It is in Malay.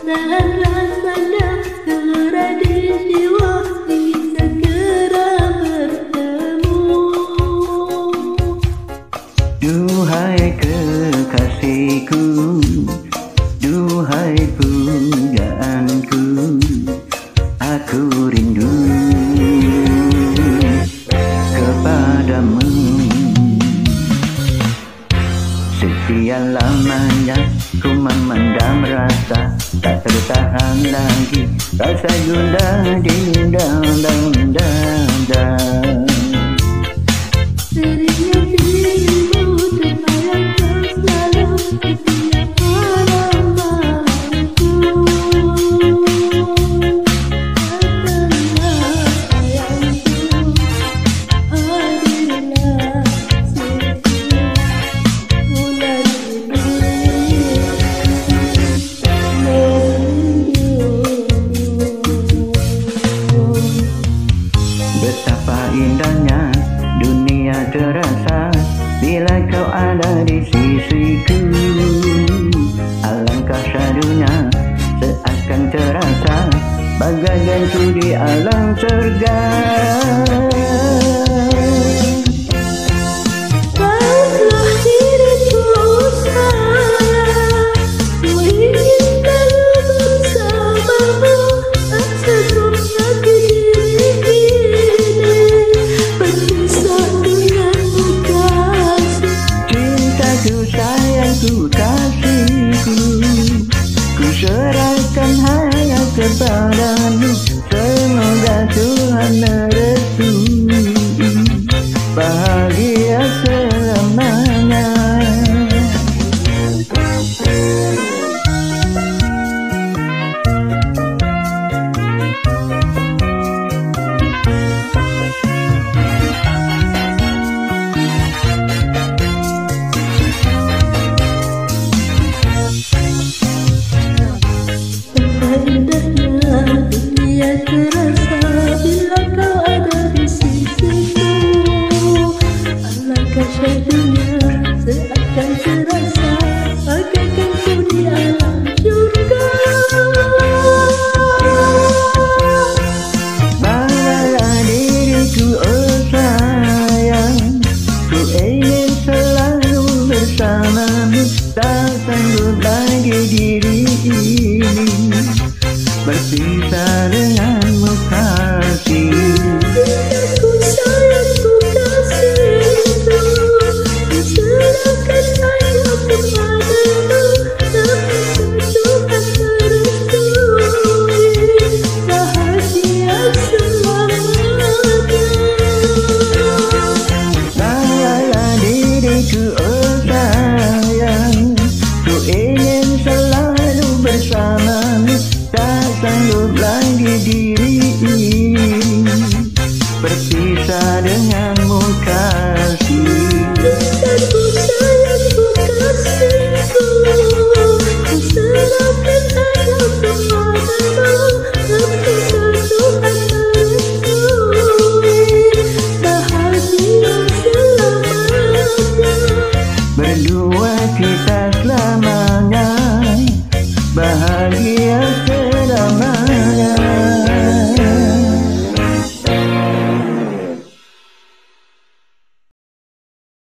dan rasanya segera di jiwa segera bertemu. Duhai kekasihku, duhai pujaanku, aku rindu kepadamu. Sekian lamanya ku memendam rasa, tak tertahan lagi rasa gundah di dalam dada. Seringnya dirimu terbayangkan selalu setiap malam malamku. Datanglah sayangku, hadirlah setiap bulan Betapa indahnya dunia terasa bila kau ada di sisiku. Alangkah syadunya seakan terasa bagaikan ku di alam surga. Baiklah diriku sayang, ku ingin selalu bersamamu. Sesungguhnya diri ini berpisah denganmu kasih. Cintaku, sayangku, kasihku, ku serahkan hanya kepadamu. Semoga Tuhan merestui bahagia selamanya. Indahnya dunia terasa bila kau ada di sisiku. Alangkah syadunya seakan terasa bagaikan ku di alam surga. Bawalah diriku, oh sayang, ku ingin selalu bersamamu. Tak sanggup lagi diri ini berpisah denganmu kasih. Cintaku, sayangku, kasihku, ku serahkan hanya kepadamu. Semoga Tuhan merestui bahagia selamanya. Bawalah diriku, oh sayang, ku ingin selalu bersamamu. Tak sanggup lagi diri ini berpisah denganmu kasih. Cintaku, sayangku, kasihku, ku serahkan hanya kepadamu. Semoga Tuhan merestui bahagia selamanya. Berdua kita selamanya bahagia selamanya.